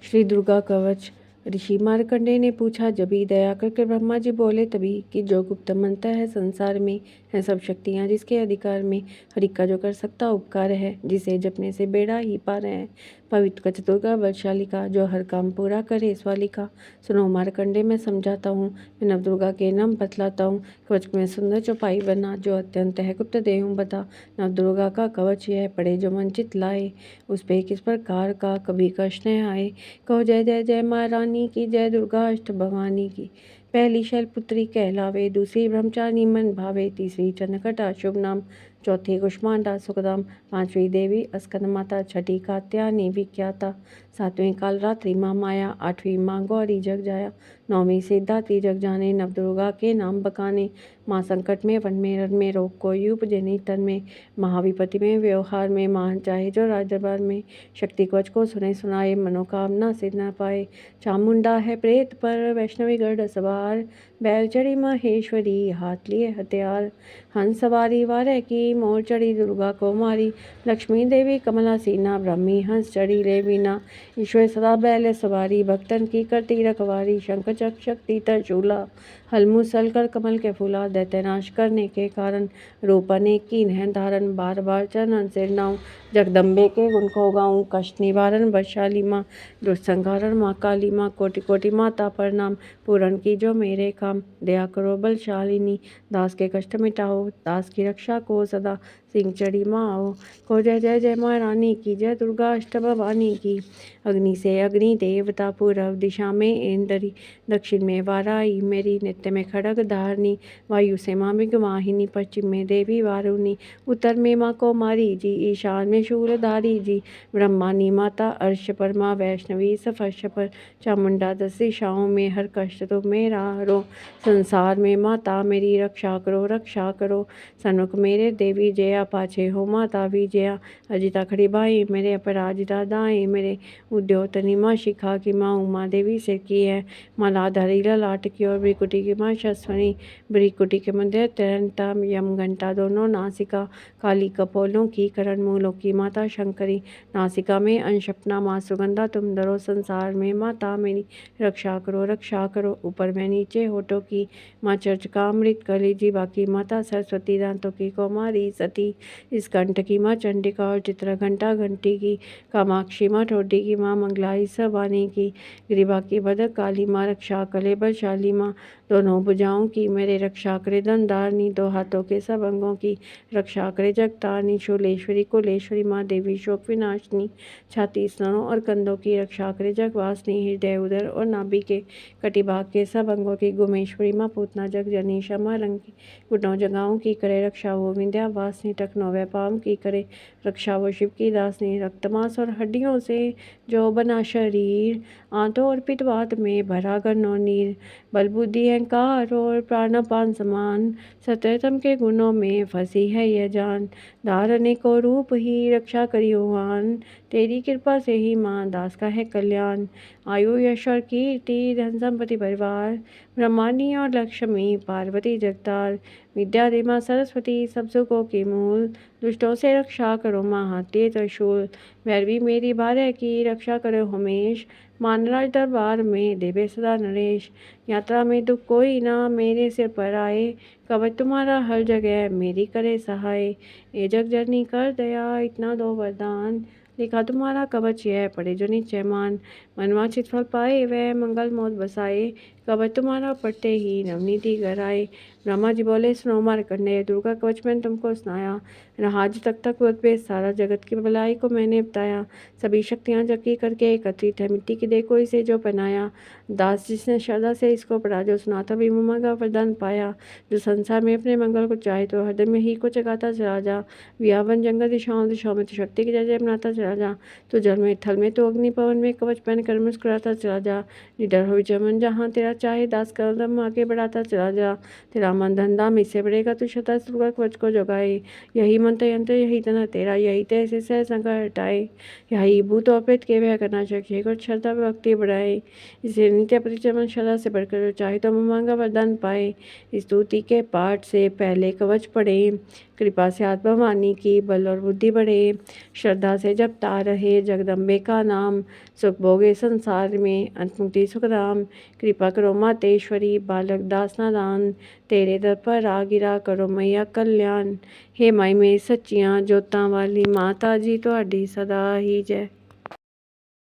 श्री दुर्गा कवच। ऋषि मार्कंडेय ने पूछा। जभी दया करके ब्रह्मा जी बोले तभी कि जो गुप्त मंत्र है संसार में है सब शक्तियाँ जिसके अधिकार में, हरि का जो कर सकता उपकार है, जिसे जपने से बेड़ा ही पार है। पवित्र कच दुर्गा बलशाली का, जो हर काम पूरा करे स्वाली का। सुनो मार्कंडेय मैं समझाता हूँ, मैं नवदुर्गा के नाम बतलाता हूँ। कवच में सुंदर चौपाई बना, जो अत्यंत है गुप्त देहूँ बता। नवदुर्गा का कवच यह पड़े जो वंचित लाए, उस पे किस प्रकार का कभी कष्ट न आए। कहो जय जय जय माँ रानी की, जय दुर्गा अष्ट भवानी की। पहली शैलपुत्री कहलावे, दूसरी ब्रह्मचारिणी मन भावे, तीसरी चंद्रकटा शुभ नाम, चौथी कुष्मांडा सुखदाम, पांचवी देवी अस्कंद माता, छठी कात्यायनी विख्याता, सातवीं कालरात्रि माँ माया, आठवीं माँ गौरी जग जाया, नौवीं सिद्धार्थी जग जाने। नवदुर्गा के नाम बकाने, माँ संकट में वन में रण में, रोग को यूप जनी तन में, महाविपत्ति में व्यवहार में, मां चाहे जो राज दरबार में। शक्ति कवच को सुने सुनाए, मनोकामना सिद्ध न पाए। चामुंडा है प्रेत पर वैष्णवी गढ़ सवार, बैल चढ़ी महेश्वरी हाथ लिए हथियार। हंस सवारी वारे की, मोर चढ़ी दुर्गा को मारी, लक्ष्मी देवी कमला सीना, ब्रह्मी हंस चढ़ी ले बीना। ईश्वर सदा बैल सवारी, भक्तन की करती रखवारी, शंख चक्र शक्ति त्रिशूला, हल मूसल कर कमल के फूला। दैत्य नाश करने के कारण, रूप अनेक कीन है धारण, बार बार चरणन सिर नाऊं, जगदम्बे के गुण को गाऊं। कष्ट निवारण बलशाली माँ, दुष्ट संहारण माँ काली माँ, कोटि कोटि माता प्रणाम, पूर्ण की जो मेरे काम। दया करो बलशालिनी, दास के कष्ट मिटाओ, दास की रक्षा को सदा सिंह चढ़ी माँ आओ। को जय जय जय माँ रानी की, जय दुर्गा अष्ट भवानी की। अग्नि से अग्नि देवता, पूर्व दिशा में इंद्री, दक्षिण में वाराही मेरी, नित्य में खड़ग धारणी, वायु से माँ मृगवाहिनी, पश्चिम में देवी वारुणी, उत्तर में माँ कौमारी जी, ईशान में शूलधारी जी, ब्रह्मानी माता अर्श पर, माँ वैष्णवी सफर्श पर, चामुंडा 10 दिशाओं में, हर कष्ट तो मेरा हरो। संसार में माता मेरी रक्षा करो, सन्मुख मेरे देवी जया, पाछे हो माता विजया। अजिता खड़ी बाई मेरे, अपराजिता दाएं मेरे, उद्योतनी माँ शिखा की, माँ उमा देवी सिर की है, माला धरी ललाट की और, भ्रिकुटी की माँ शस्वनी, भ्रिकुटी के मध्य तरंता, यम घंटा दोनों नासिका, काली कपोलों की, करण मूलों की माता शंकरी, नासिका में अंश अपना माँ सुगंधा तुम धरो। संसार में माता मेरी रक्षा करो, ऊपर में नीचे होठों की माँ चर्चिका अमृत कली जी, बाकी माता सरस्वती, दांतों की कौमारी सती, इस कंठ की माँ चंडिका और चित्र घंटा घंटी की, कामाक्षी माँ ठोडी की माँ मंगलाई सवानी की, ग्रीवा की भद्र काली माँ, रक्षा कले बलशाली माँ, दोनों भुजाओं की मेरे रक्षा करे धनधारणी, दो हाथों के सब अंगों की रक्षा करे जगतारणी, शूलेश्वरी कुलेश्वरी माँ, देवी शोक विनाशनी, छाती स्तनों और कंधों की रक्षा करे जगवासनी, हृदय उदर और नाभि के कटिभाग के सब अंगों की गुमेश्वरी माँ, पूतना जग जनी क्षमा रंगी, घुटनों जगाओं की करे रक्षा वो विंध्या वासनी, टखनों व पाम की करे रक्षा वो शिव की दासनी, रक्त मांस और हड्डियों से जो बना शरीर, आंतों और पित्तवात में भरा गन्नो नीर, बल बुद्धि अहंकार और प्राणापान समान, सत्यतम के गुणों में फंसी है यह जान, धारने को रूप ही रक्षा करियोहान, तेरी कृपा से ही माँ दास का है कल्याण। आयु यश और कीर्ति धन संपत्ति परिवार, ब्रह्मांडी और लक्ष्मी पार्वती जगतार, विद्या दे माँ सरस्वती सब सुखों की मूल, दुष्टों से रक्षा करो माँ हाथी त्रिशूल, भैरवी मेरी भार्य की रक्षा करो हमेश, मानराज दरबार में देवे सदा नरेश, यात्रा में दुख कोई ना मेरे सिर पर आए, कवच तुम्हारा हर जगह मेरी करे सहाय, ये जग जननी कर दया इतना दो वरदान, लिखा तुम्हारा कवच यह पढ़े जो निश्चय मान, मनवांछित फल पाए वह मंगल मोद बसाए, कवच तुम्हारा पढ़ते ही नवनीति घर आए। ब्रह्मा जी बोले सुनो मार्कंडेय, दुर्गा कवच मैंने तुमको सुनाया, रहा आज तक पे सारा जगत की भलाई को मैंने बताया, सभी शक्तियाँ जगी करके एकत्रित है, मिट्टी की देखो इसे जो पहनाया, दास जिसने श्रद्धा से इसको पढ़ा, जो सुना था भी मुमा का वरदान पाया, जो संसार में अपने मंगल को चाहे तो हृदय में ही को जगाता चला जा, व्यावन जंगल दिशाओं दिशाओं में तो शक्ति की जय जय बनाता चला जा, तो जल में थल में तो अग्नि पवन में कवच पहन कर मुस्कुराता चला जा, निडर हो चमन जहाँ तेरा चाहे दास कदम आगे बढ़ाता चला जा, तेरा मन धंधा में इससे बढ़ेगा तू शता दुर्गा कवच को जगाए, यही मंत्र यंत्र यही तना तेरा, यही तैसे सह संकट हटाए, यही भूत और प्रेत के वह करना चाहिए और श्रद्धा भक्ति बढ़ाए, इसे नित्य परिचमन श्रद्धा से बढ़कर चाहे तो मांगा वरदान पाए। स्तुति के पाठ से पहले कवच पढ़े, कृपा से हाथ भवानी की बल और बुद्धि बढ़े, श्रद्धा से जपता रहे जगदम्बे का नाम, सुख भोगे संसार में, अंत मुक्ति सुखधाम। कृपा करो मातेश्वरी, बालक दास नादान, तेरे दर पर आ गिरा, करो मैया कल्याण। हे माई मेरी सच्चियां जोतां वाली, माता जी तुहाडी सदा ही जय।